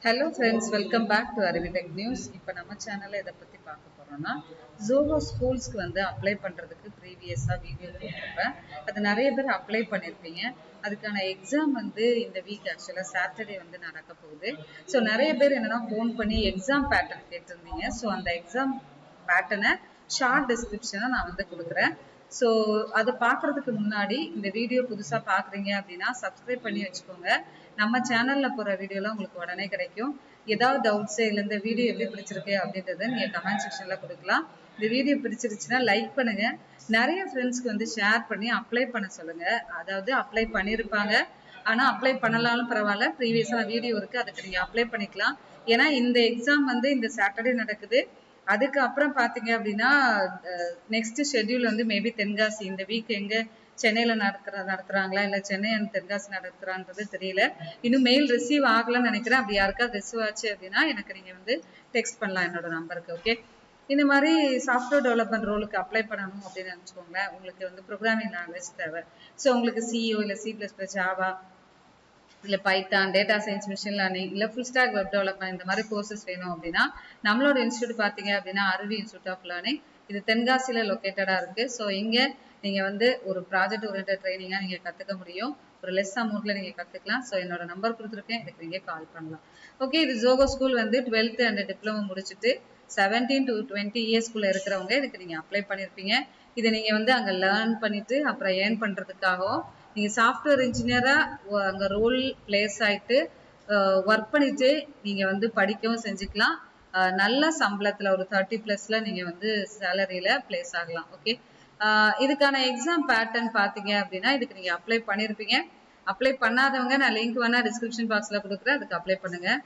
Hello friends, welcome back to aruviTechnews. இப்போ நம்ம சேனல்ல இத பத்தி பார்க்க போறோம்னா Zoho schools-க்கு வந்து அப்ளை பண்றதுக்கு ப்ரீவியஸா வீடியோ போட்டிருப்பேன். அது நிறைய பேர் அப்ளை பண்ணிருப்பீங்க. அதுக்கான எக்ஸாம் வந்து இந்த வீக் ஆக்சுவலா சாட்டர்டே வந்து நடக்க போகுது. ஸோ நிறைய பேர் என்னன்னா ஃபோன் பண்ணி எக்ஸாம் பேட்டர்ன் கேட்டிருந்தீங்க. ஸோ அந்த எக்ஸாம் பேட்டர்னை ஷார்ட் டிஸ்கிரிப்ஷனை நான் வந்து கொடுக்குறேன். ஸோ அதை பார்க்கறதுக்கு முன்னாடி இந்த வீடியோ புதுசாக பார்க்குறீங்க அப்படின்னா சப்ஸ்கிரைப் பண்ணி வச்சுக்கோங்க. நம்ம சேனலில் போகிற வீடியோலாம் உங்களுக்கு உடனே கிடைக்கும். ஏதாவது டவுட்ஸு இல்லை இந்த வீடியோ எப்படி பிடிச்சிருக்கு அப்படின்றத நீங்கள் கமெண்ட் செக்ஷனில் கொடுக்கலாம். இந்த வீடியோ பிடிச்சிருச்சுன்னா லைக் பண்ணுங்கள். நிறைய ஃப்ரெண்ட்ஸ்க்கு வந்து ஷேர் பண்ணி அப்ளை பண்ண சொல்லுங்கள். அதாவது அப்ளை பண்ணியிருப்பாங்க, ஆனால் அப்ளை பண்ணலாலும் பரவாயில்ல, ப்ரீவியஸாக வீடியோ இருக்குது, அதுக்கு நீங்கள் அப்ளை பண்ணிக்கலாம். ஏன்னா இந்த எக்ஸாம் வந்து இந்த சாட்டர்டே நடக்குது. அதுக்கப்புறம் பார்த்தீங்க அப்படின்னா நெக்ஸ்ட் ஷெட்யூல் வந்து மேபி தென்காசி இந்த வீக் எங்கே சென்னையில் நடத்துகிறாங்களா இல்லை சென்னை அண்ட் தென்காசி நடத்துகிறான்றது தெரியல. இன்னும் மெயில் ரிசீவ் ஆகலன்னு நினைக்கிறேன். அப்படி யாருக்காவது ரிசீவ் ஆச்சு அப்படின்னா எனக்கு நீங்கள் வந்து டெக்ஸ்ட் பண்ணலாம் என்னோட நம்பருக்கு. ஓகே, இந்த மாதிரி சாஃப்ட்வேர் டெவலப்மெண்ட் ரோலுக்கு அப்ளை பண்ணணும் அப்படின்னு நினச்சிக்கோங்களேன். உங்களுக்கு வந்து ப்ரோக்ராமிங் லாங்குவேஜ் தேவை. ஸோ உங்களுக்கு சிஓ இல்லை C++, ஜாவா இல்லை Python, data science, machine learning, இல்லை ஃபுல் ஸ்டாக் வெப் டெவலப்மெண்ட் இந்த மாதிரி கோர்சஸ் வேணும் அப்படின்னா நம்மளோட இன்ஸ்டியூட் பார்த்தீங்க அப்படின்னா அருவி இன்ஸ்டியூட் ஆஃப் லேர்னிங். இது தென்காசியில் லொக்கேட்டடாக இருக்குது. ஸோ இங்கே நீங்கள் வந்து ஒரு ப்ராஜெக்ட் ஓரியன்டட் ட்ரைனிங்காக நீங்கள் கற்றுக்க முடியும். ஒரு லெஸ் அமௌண்ட்டில் நீங்கள் கற்றுக்கலாம். ஸோ என்னோட நம்பர் கொடுத்துருக்கேன், இதுக்கு நீங்கள் கால் பண்ணலாம். ஓகே, இது ஜோகோ ஸ்கூல் வந்து 12th அண்ட் டிப்ளமோ முடிச்சுட்டு 17 to 20 இயர்ஸ்குள்ளே இருக்கிறவங்க இதுக்கு நீங்கள் அப்ளை பண்ணியிருப்பீங்க. இதை நீங்கள் வந்து அங்கே லேர்ன் பண்ணிவிட்டு அப்புறம் ஏர்ன் பண்ணுறதுக்காகவும் நீங்கள் சாஃப்ட்வேர் இன்ஜினியராக அங்கே ரோல் பிளேஸ் ஆகிட்டு ஒர்க் பண்ணிட்டு நீங்கள் வந்து படிக்கவும் செஞ்சுக்கலாம். நல்ல சம்பளத்தில் ஒரு 30+ நீங்கள் வந்து சேலரியில் பிளேஸ் ஆகலாம். ஓகே, இதுக்கான எக்ஸாம் பேட்டர்ன் பார்த்தீங்க அப்படின்னா இதுக்கு நீங்கள் அப்ளை பண்ணியிருப்பீங்க. அப்ளை பண்ணாதவங்க நான் லிங்க் வேணால் டிஸ்கிரிப்ஷன் பாக்ஸில் கொடுக்குறேன், அதுக்கு அப்ளை பண்ணுங்கள்.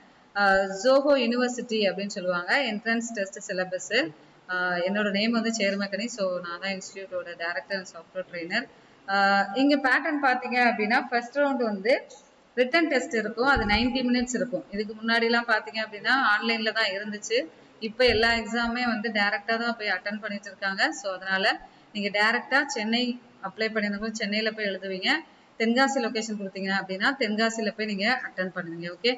ஜோஹோ யூனிவர்சிட்டி அப்படின்னு சொல்லுவாங்க, என்ட்ரன்ஸ் டெஸ்ட் சிலபஸ்ஸு. என்னோட நேம் வந்து சேர்மக்கனி. ஸோ நான் தான் இன்ஸ்டியூட்டோட டைரக்டர் அண்ட் சாஃப்ட்வேர் ட்ரெயினர். இங்கே பேட்டர்ன் பார்த்தீங்க அப்படின்னா ஃபர்ஸ்ட் ரவுண்டு வந்து ரிட்டன் டெஸ்ட் இருக்கும். அது 90 minutes இருக்கும். இதுக்கு முன்னாடிலாம் பார்த்தீங்க அப்படின்னா ஆன்லைனில் தான் இருந்துச்சு. இப்போ எல்லா எக்ஸாமே வந்து டேரெக்டாக தான் போய் அட்டன் பண்ணிட்டு இருக்காங்க. ஸோ அதனால் நீங்கள் டேரெக்டாக சென்னை அப்ளை பண்ணியிருந்தவங்க சென்னையில் போய் எழுதுவீங்க. தென்காசி லொக்கேஷன் கொடுத்தீங்க அப்படின்னா தென்காசியில் போய் நீங்கள் அட்டன் பண்ணுவீங்க. ஓகே,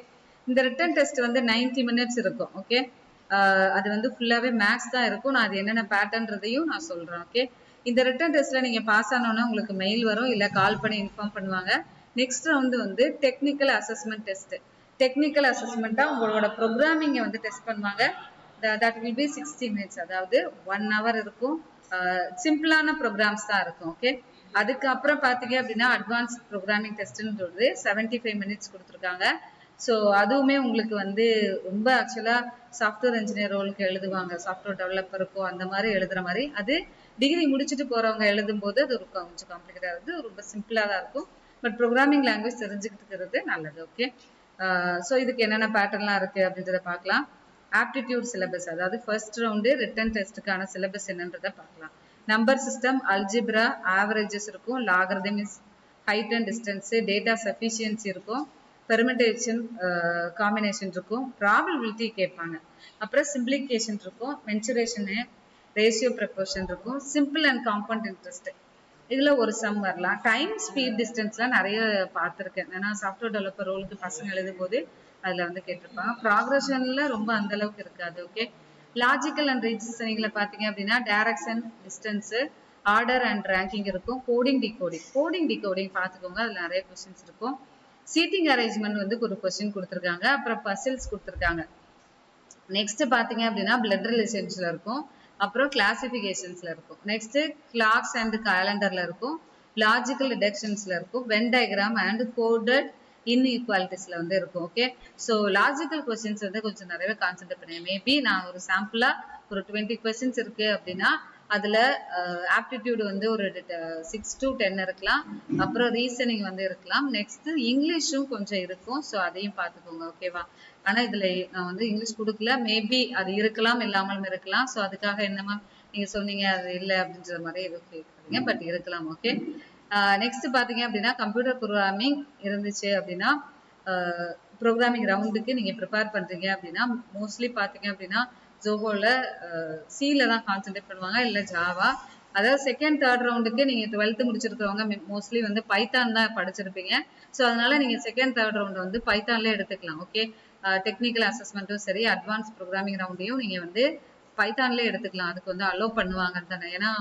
இந்த ரிட்டன் டெஸ்ட் வந்து 90 minutes இருக்கும். ஓகே, அது வந்து ஃபுல்லாகவே மேக்ஸ் தான் இருக்கும். நான் அது என்னென்ன பேட்டர்ன்றதையும் நான் சொல்கிறேன். ஓகே, இந்த ரிட்டன் டெஸ்ட்டில் நீங்கள் பாஸ் ஆனோன்னா உங்களுக்கு மெயில் வரும், இல்லை கால் பண்ணி இன்ஃபார்ம் பண்ணுவாங்க. நெக்ஸ்ட் ரவுண்டு வந்து டெக்னிக்கல் அசஸ்மெண்ட் டெஸ்ட்டு. டெக்னிக்கல் அசஸ்மெண்ட்டாக உங்களோட ப்ரோக்ராமிங்கை வந்து டெஸ்ட் பண்ணுவாங்க. தட் வில் பி 60 minutes, அதாவது 1 hour இருக்கும். சிம்பிளான ப்ரோக்ராம்ஸ் தான் இருக்கும். ஓகே, அதுக்கப்புறம் பார்த்தீங்க அப்படின்னா அட்வான்ஸ் ப்ரோக்ராமிங் டெஸ்ட்டுன்றது 75 minutes கொடுத்துருக்காங்க. ஸோ அதுவுமே உங்களுக்கு வந்து ரொம்ப ஆக்சுவலாக சாஃப்ட்வேர் இன்ஜினியர் ரோலுக்கு எழுதுவாங்க, சாஃப்ட்வேர் டெவலப்பருக்கும் அந்த மாதிரி எழுதுகிற மாதிரி. அது டிகிரி முடிச்சுட்டு போகிறவங்க எழுதும்போது அது ஒரு கொஞ்சம் காம்ப்ளிகேட்டாக இருக்குது, ரொம்ப சிம்பிளாக தான் இருக்கும். பட் ப்ரோக்ராமிங் லாங்குவேஜ் தெரிஞ்சுக்கிட்டு நல்லது. ஓகே, ஸோ இதுக்கு என்னென்ன பேட்டர்ன்லாம் இருக்குது அப்படின்றத பார்க்கலாம். ஆப்டிடியூட் சிலபஸ், அதாவது ஃபர்ஸ்ட் ரவுண்டு ரிட்டன் டெஸ்ட்டுக்கான சிலபஸ் என்னன்றதை பார்க்கலாம். நம்பர் சிஸ்டம், அல்ஜிப்ரா, ஆவரேஜஸ் இருக்கும், logarithmics, height and distance, data sufficiency இருக்கும், பெர்மிட்டேஷன் காம்பினேஷன் இருக்கும், ப்ராபபிலிட்டி கேட்பாங்க, அப்புறம் சிம்பிளிகேஷன் இருக்கும், மென்சுரேஷனு, ரேஷியோ ப்ரப்போர்ஷன் இருக்கும், சிம்பிள் அண்ட் காம்பவுண்ட் இன்ட்ரெஸ்ட் இதில் ஒரு சம் வரலாம். டைம், ஸ்பீட், டிஸ்டன்ஸ்லாம் நிறைய பார்த்துருக்கேன். ஏன்னா சாஃப்ட்வேர் டெவலப்பர் ரோலுக்கு பசங்க எழுதும் போது அதில் வந்து கேட்டிருப்பாங்க. ப்ராக்ரஷனில் ரொம்ப அந்தளவுக்கு இருக்காது. ஓகே, லாஜிக்கல் அண்ட் ரீசனிங்கில் பார்த்தீங்க அப்படின்னா direction, distance, order and ranking இருக்கும், கோடிங் டிகோடிங் பார்த்துக்கோங்க, அதில் நிறைய கொஸ்டின்ஸ் இருக்கும். சீட்டிங் அரேஞ்ச்மெண்ட் வந்து ஒரு கொஸ்டின் கொடுத்துருக்காங்க, அப்புறம் பசில்ஸ் கொடுத்துருக்காங்க. நெக்ஸ்ட் பார்த்தீங்க அப்படின்னா பிளட் ரிலேஷன்ஸ்ல இருக்கும், அப்புறம் கிளாசிஃபிகேஷன்ஸ்ல இருக்கும். நெக்ஸ்ட் கிளாக்ஸ் அண்ட் கேலண்டர்ல இருக்கும், லாஜிக்கல் டிடக்ஷன்ஸ்ல இருக்கும், வென் டயக்ராம் அண்ட் கோடட் இன்இக்வாலிட்டிஸ்ல வந்து இருக்கும். ஓகே, ஸோ லாஜிக்கல் கொஸ்டின்ஸ் வந்து கொஞ்சம் நிறையவே கான்சென்ட்ரேட் பண்ணுங்க. மேபி நான் ஒரு சாம்பிளா ஒரு 20 கொஸ்டின்ஸ் இருக்கு அப்படின்னா அதில் ஆப்டிடியூடு வந்து ஒரு 6 to 10 இருக்கலாம், அப்புறம் ரீசனிங் வந்து இருக்கலாம், நெக்ஸ்ட் இங்கிலீஷும் கொஞ்சம் இருக்கும். ஸோ அதையும் பார்த்துக்கோங்க. ஓகேவா, ஆனால் இதில் நான் வந்து இங்கிலீஷ் கொடுக்கல, மேபி அது இருக்கலாம் இல்லாமலும் இருக்கலாம். ஸோ அதுக்காக என்னமா நீங்கள் சொன்னீங்க அது இல்லை அப்படின்ற மாதிரி எதுவும் கேட்குறீங்க, பட் இருக்கலாம். ஓகே, நெக்ஸ்ட் பார்த்தீங்க அப்படின்னா கம்ப்யூட்டர் ப்ரோக்ராமிங் இருந்துச்சு அப்படின்னா ப்ரோக்ராமிங் ரவுண்டுக்கு நீங்கள் ப்ரிப்பேர் பண்ணுறீங்க அப்படின்னா மோஸ்ட்லி பார்த்தீங்க அப்படின்னா ஜோஹோவில் சியில் தான் கான்சென்ட்ரேட் பண்ணுவாங்க, இல்லை ஜாவா. அதாவது செகண்ட் தேர்ட் ரவுண்டுக்கு நீங்க 12th முடிச்சிருக்கவங்க மோஸ்ட்லி வந்து பைத்தான் தான் படிச்சிருப்பீங்க. ஸோ அதனால நீங்க செகண்ட் தேர்ட் ரவுண்ட் வந்து பைத்தான்ல எடுத்துக்கலாம். ஓகே, டெக்னிக்கல் அசஸ்மெண்ட்டும் சரி, அட்வான்ஸ் ப்ரோக்ராமிங் ரவுண்டையும் நீங்க வந்து பைத்தான்ல எடுத்துக்கலாம். அதுக்கு வந்து அலோவ் பண்ணுவாங்க தானே. ஏன்னா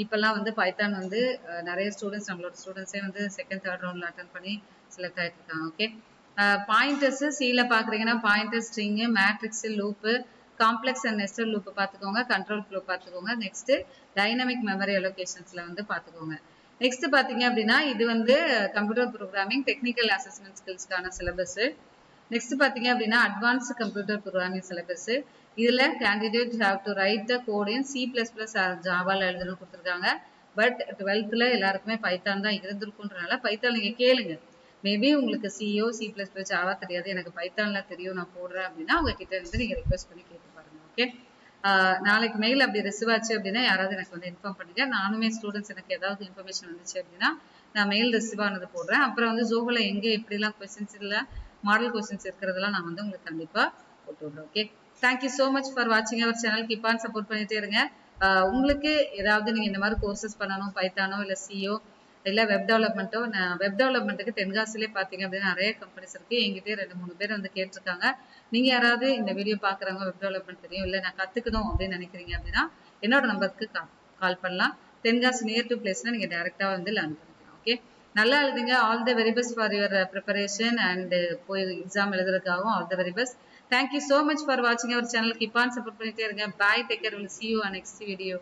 இப்பெல்லாம் வந்து பைத்தான் வந்து நிறைய ஸ்டூடெண்ட்ஸ், நம்மளோட ஸ்டூடெண்ட்ஸே வந்து செகண்ட் தேர்ட் ரவுண்ட்ல அட்டன் பண்ணி செலக்ட் ஆயிட்டு இருக்காங்க. ஓகே, பாயிண்டர்ஸ் சில பாக்குறீங்கன்னா pointer, string, matrix, loop, complex and nested loop பார்த்துக்கோங்க, கண்ட்ரோல் ஃப்ளோ பார்த்துக்கோங்க. நெக்ஸ்ட் டைனமிக் மெமரி அலோகேஷன்ஸ்ல வந்து பார்த்துக்கோங்க. நெக்ஸ்ட் பாத்தீங்க அப்படின்னா இது வந்து கம்ப்யூட்டர் ப்ரோக்ராமிங் டெக்னிக்கல் அசஸ்மெண்ட் ஸ்கில்ஸ்க்கான சிலபஸ். நெக்ஸ்ட் பாத்தீங்க அப்படின்னா அட்வான்ஸ்ட் கம்ப்யூட்டர் ப்ரோக்ராமிங் சிலபஸ். இதுல candidate have to write the code in C++ ஜாவால எழுதணும் கொடுத்துருக்காங்க. பட் 12th எல்லாருக்குமே பைத்தான் தான் இருந்திருக்குன்றனால பைத்தான் நீங்க கேளுங்க. மேபி உங்களுக்கு சிஓ C++ ஜாவா தெரியாது, எனக்கு பைத்தான்ல தெரியும் நான் போடுறேன் அப்படின்னா உங்ககிட்ட இருந்து நீங்க ரிக்வெஸ்ட் பண்ணி கேட்டு பாருங்க. ஓகே, நாளைக்கு மெயில் அப்படி ரிசீவ் ஆச்சு அப்படின்னா யாராவது எனக்கு வந்து இன்ஃபார்ம் பண்ணுங்க. நானுமே ஸ்டூடெண்ட்ஸ் எனக்கு ஏதாவது இன்ஃபர்மேஷன் வந்துச்சு அப்படின்னா நான் மெயில் ரிசீவ் ஆனது போடுறேன். அப்புறம் வந்து ஜோஹோல எங்க எப்படிலாம் கொஸ்டின்ஸ் இல்லை மாடல் கொஸ்டின்ஸ் இருக்கிறதெல்லாம் நான் வந்து உங்களுக்கு கண்டிப்பா போட்டு விடுறேன். Okay, thank you so much for வாட்சிங் our channel. Keep on support பண்ணிட்டே இருங்க. உங்களுக்கு ஏதாவது நீங்க இந்த மாதிரி கோர்சஸ் பண்ணணும், பைத்தானோ இல்லை சிஓ இல்லை வெப் டெவலப்மெண்ட்டோ, வெப் டெவலப்மெண்ட்டுக்கு தென்காசிலே பார்த்தீங்க அப்படின்னா நிறைய கம்பெனிஸ் இருக்கு. எங்கிட்டே 2-3 பேர் வந்து கேட்டிருக்காங்க. நீங்க யாராவது இந்த வீடியோ பாக்குறவங்க வெப் டெவலப்மெண்ட் தெரியும் இல்லை நான் கத்துக்கணும் அப்படின்னு நினைக்கிறீங்க அப்படின்னா என்னோட நம்பருக்கு கால் பண்ணலாம். தென்காசி நியர் டு பிளேஸ்ல நீங்க டைரக்டா வந்து லேர்ன் பண்ணிக்கலாம். ஓகே, நல்லா எழுதுங்க. All the very best for your preparation and போய் எக்ஸாம் எழுதுறதுக்காகவும் all the very best. Thank you so much for வாட்சிங் our channel. Keep on support பண்ணிட்டே இருங்க. Bye, take care. Will see you on next video.